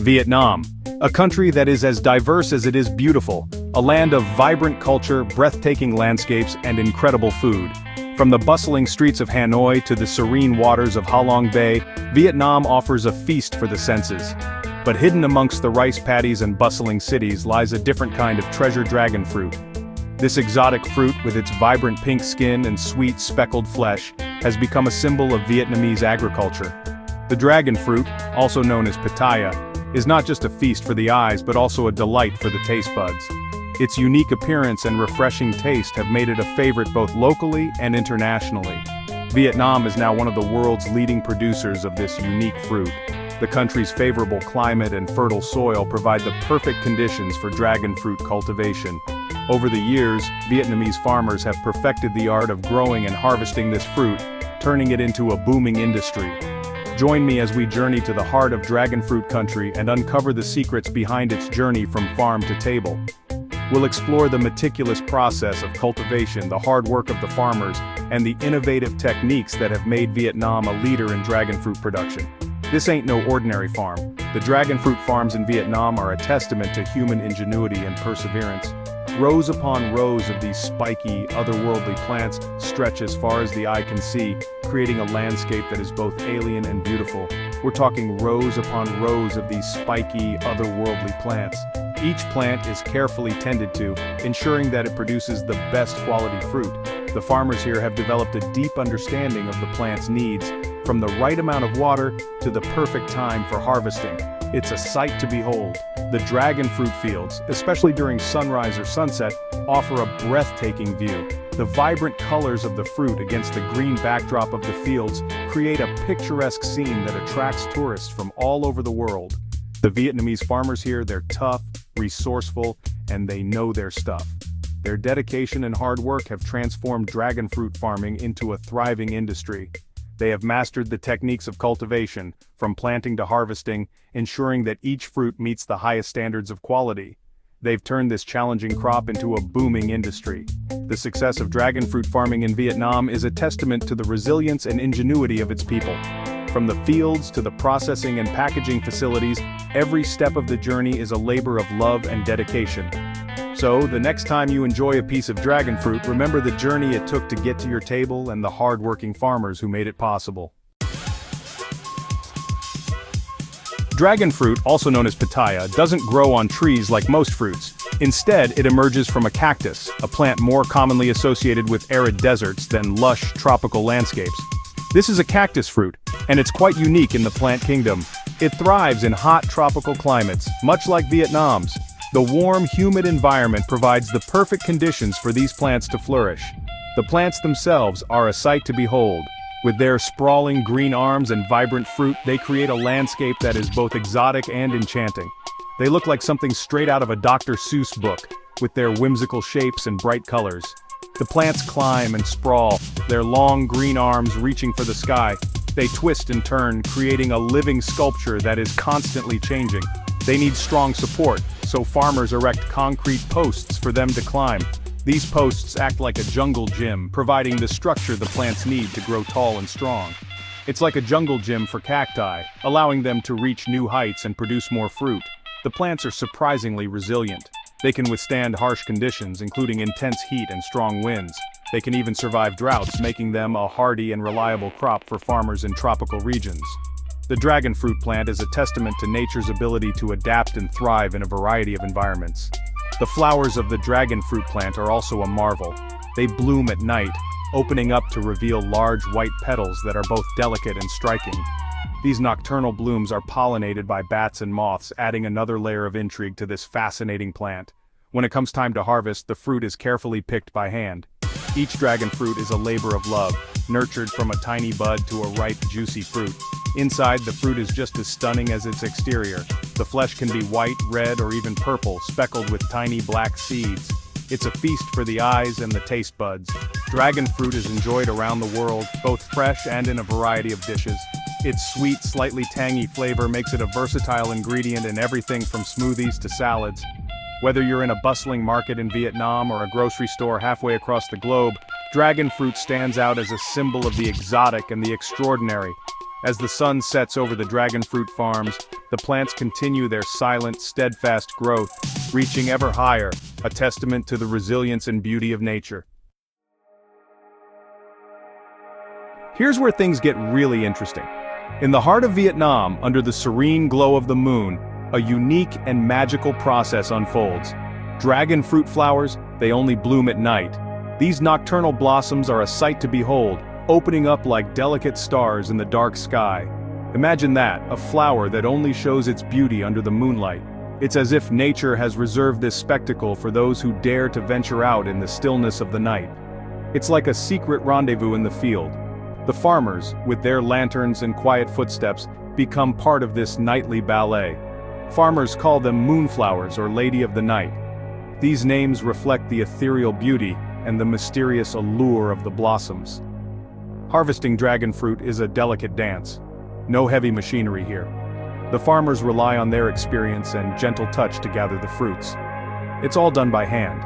Vietnam, a country that is as diverse as it is beautiful, a land of vibrant culture, breathtaking landscapes, and incredible food. From the bustling streets of Hanoi to the serene waters of Ha Long Bay, Vietnam offers a feast for the senses. But hidden amongst the rice paddies and bustling cities lies a different kind of treasure: dragon fruit. This exotic fruit, with its vibrant pink skin and sweet speckled flesh, has become a symbol of Vietnamese agriculture. The dragon fruit, also known as pitaya, is not just a feast for the eyes but also a delight for the taste buds. Its unique appearance and refreshing taste have made it a favorite both locally and internationally. Vietnam is now one of the world's leading producers of this unique fruit. The country's favorable climate and fertile soil provide the perfect conditions for dragon fruit cultivation. Over the years, Vietnamese farmers have perfected the art of growing and harvesting this fruit, turning it into a booming industry. Join me as we journey to the heart of dragon fruit country and uncover the secrets behind its journey from farm to table. We'll explore the meticulous process of cultivation, the hard work of the farmers, and the innovative techniques that have made Vietnam a leader in dragon fruit production. This ain't no ordinary farm. The dragon fruit farms in Vietnam are a testament to human ingenuity and perseverance. Rows upon rows of these spiky, otherworldly plants stretch as far as the eye can see, creating a landscape that is both alien and beautiful. We're talking rows upon rows of these spiky, otherworldly plants. Each plant is carefully tended to, ensuring that it produces the best quality fruit. The farmers here have developed a deep understanding of the plant's needs, from the right amount of water to the perfect time for harvesting. It's a sight to behold. The dragon fruit fields, especially during sunrise or sunset, offer a breathtaking view. The vibrant colors of the fruit against the green backdrop of the fields create a picturesque scene that attracts tourists from all over the world. The Vietnamese farmers here, they're tough, resourceful, and they know their stuff. Their dedication and hard work have transformed dragon fruit farming into a thriving industry. They have mastered the techniques of cultivation, from planting to harvesting, ensuring that each fruit meets the highest standards of quality. They've turned this challenging crop into a booming industry. The success of dragon fruit farming in Vietnam is a testament to the resilience and ingenuity of its people. From the fields to the processing and packaging facilities, every step of the journey is a labor of love and dedication. So, the next time you enjoy a piece of dragon fruit, remember the journey it took to get to your table and the hard-working farmers who made it possible. Dragon fruit, also known as pitaya, doesn't grow on trees like most fruits. Instead, it emerges from a cactus, a plant more commonly associated with arid deserts than lush, tropical landscapes. This is a cactus fruit, and it's quite unique in the plant kingdom. It thrives in hot tropical climates, much like Vietnam's. The warm, humid environment provides the perfect conditions for these plants to flourish. The plants themselves are a sight to behold. With their sprawling green arms and vibrant fruit, they create a landscape that is both exotic and enchanting. They look like something straight out of a Dr. Seuss book, with their whimsical shapes and bright colors. The plants climb and sprawl, their long green arms reaching for the sky. They twist and turn, creating a living sculpture that is constantly changing. They need strong support, so farmers erect concrete posts for them to climb. These posts act like a jungle gym, providing the structure the plants need to grow tall and strong. It's like a jungle gym for cacti, allowing them to reach new heights and produce more fruit. The plants are surprisingly resilient. They can withstand harsh conditions, including intense heat and strong winds. They can even survive droughts, making them a hardy and reliable crop for farmers in tropical regions. The dragon fruit plant is a testament to nature's ability to adapt and thrive in a variety of environments. The flowers of the dragon fruit plant are also a marvel. They bloom at night, opening up to reveal large white petals that are both delicate and striking. These nocturnal blooms are pollinated by bats and moths, adding another layer of intrigue to this fascinating plant. When it comes time to harvest, the fruit is carefully picked by hand. Each dragon fruit is a labor of love, nurtured from a tiny bud to a ripe, juicy fruit. Inside, the fruit is just as stunning as its exterior. The flesh can be white, red, or even purple, speckled with tiny black seeds. It's a feast for the eyes and the taste buds. Dragon fruit is enjoyed around the world, both fresh and in a variety of dishes. Its sweet, slightly tangy flavor makes it a versatile ingredient in everything from smoothies to salads. Whether you're in a bustling market in Vietnam or a grocery store halfway across the globe, dragon fruit stands out as a symbol of the exotic and the extraordinary. As the sun sets over the dragon fruit farms, the plants continue their silent, steadfast growth, reaching ever higher, a testament to the resilience and beauty of nature. Here's where things get really interesting. In the heart of Vietnam, under the serene glow of the moon, a unique and magical process unfolds. Dragon fruit flowers, they only bloom at night. These nocturnal blossoms are a sight to behold, opening up like delicate stars in the dark sky. Imagine that, a flower that only shows its beauty under the moonlight. It's as if nature has reserved this spectacle for those who dare to venture out in the stillness of the night. It's like a secret rendezvous in the field. The farmers, with their lanterns and quiet footsteps, become part of this nightly ballet. Farmers call them moonflowers or Lady of the Night. These names reflect the ethereal beauty and the mysterious allure of the blossoms. Harvesting dragon fruit is a delicate dance. No heavy machinery here. The farmers rely on their experience and gentle touch to gather the fruits. It's all done by hand.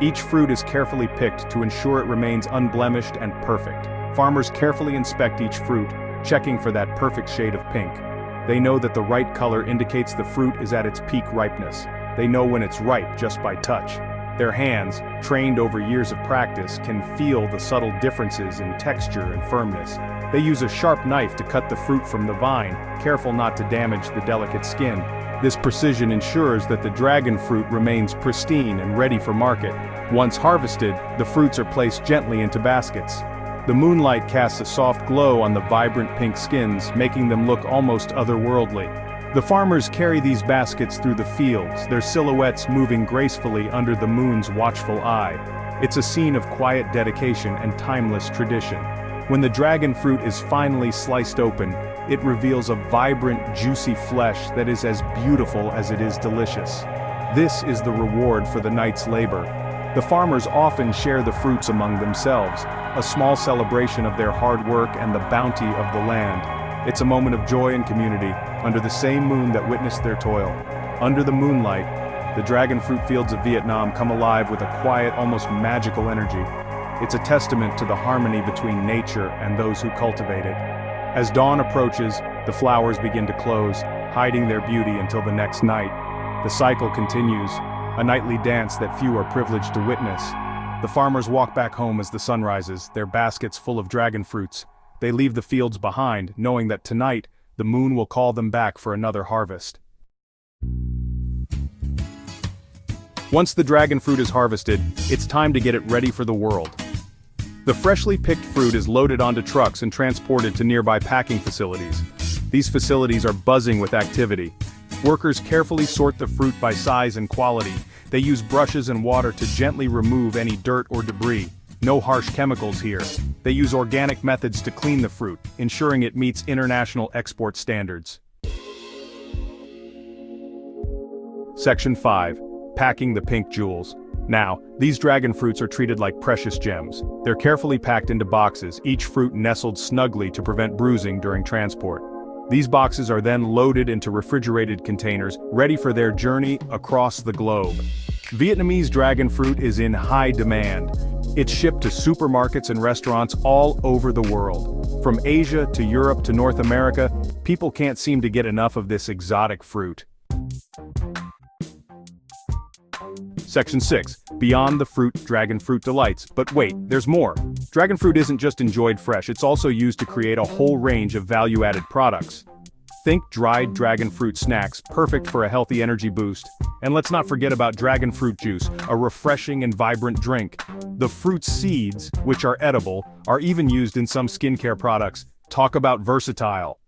Each fruit is carefully picked to ensure it remains unblemished and perfect. Farmers carefully inspect each fruit, checking for that perfect shade of pink. They know that the right color indicates the fruit is at its peak ripeness. They know when it's ripe just by touch. Their hands, trained over years of practice, can feel the subtle differences in texture and firmness. They use a sharp knife to cut the fruit from the vine, careful not to damage the delicate skin. This precision ensures that the dragon fruit remains pristine and ready for market. Once harvested, the fruits are placed gently into baskets. The moonlight casts a soft glow on the vibrant pink skins, making them look almost otherworldly. The farmers carry these baskets through the fields, their silhouettes moving gracefully under the moon's watchful eye. It's a scene of quiet dedication and timeless tradition. When the dragon fruit is finally sliced open, it reveals a vibrant, juicy flesh that is as beautiful as it is delicious. This is the reward for the night's labor. The farmers often share the fruits among themselves, a small celebration of their hard work and the bounty of the land. It's a moment of joy and community, under the same moon that witnessed their toil. Under the moonlight, the dragon fruit fields of Vietnam come alive with a quiet, almost magical energy. It's a testament to the harmony between nature and those who cultivate it. As dawn approaches, the flowers begin to close, hiding their beauty until the next night. The cycle continues, a nightly dance that few are privileged to witness. The farmers walk back home as the sun rises, their baskets full of dragon fruits. They leave the fields behind, knowing that tonight, the moon will call them back for another harvest. Once the dragon fruit is harvested, it's time to get it ready for the world. The freshly picked fruit is loaded onto trucks and transported to nearby packing facilities. These facilities are buzzing with activity. Workers carefully sort the fruit by size and quality. They use brushes and water to gently remove any dirt or debris. No harsh chemicals here. They use organic methods to clean the fruit, ensuring it meets international export standards. Section 5. Packing the pink jewels. Now, these dragon fruits are treated like precious gems. They're carefully packed into boxes, each fruit nestled snugly to prevent bruising during transport. These boxes are then loaded into refrigerated containers, ready for their journey across the globe. Vietnamese dragon fruit is in high demand. It's shipped to supermarkets and restaurants all over the world. From Asia to Europe to North America, people can't seem to get enough of this exotic fruit. Section 6. Beyond the fruit, dragon fruit delights. But wait, there's more. Dragon fruit isn't just enjoyed fresh, it's also used to create a whole range of value-added products. Think dried dragon fruit snacks, perfect for a healthy energy boost. And let's not forget about dragon fruit juice, a refreshing and vibrant drink. The fruit seeds, which are edible, are even used in some skincare products. Talk about versatile.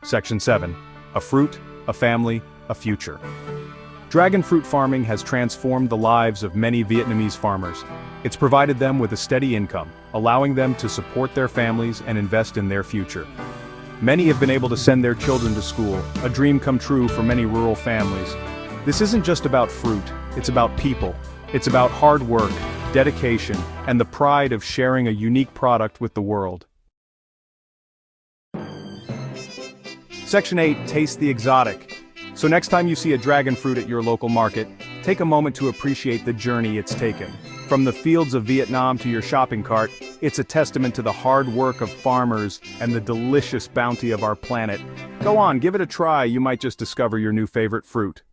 Section 7. A fruit, a family, a future. Dragon fruit farming has transformed the lives of many Vietnamese farmers. It's provided them with a steady income, allowing them to support their families and invest in their future. Many have been able to send their children to school, a dream come true for many rural families. This isn't just about fruit, it's about people. It's about hard work, dedication, and the pride of sharing a unique product with the world. Section 8. Taste the exotic. So next time you see a dragon fruit at your local market, take a moment to appreciate the journey it's taken. From the fields of Vietnam to your shopping cart, it's a testament to the hard work of farmers and the delicious bounty of our planet. Go on, give it a try, you might just discover your new favorite fruit.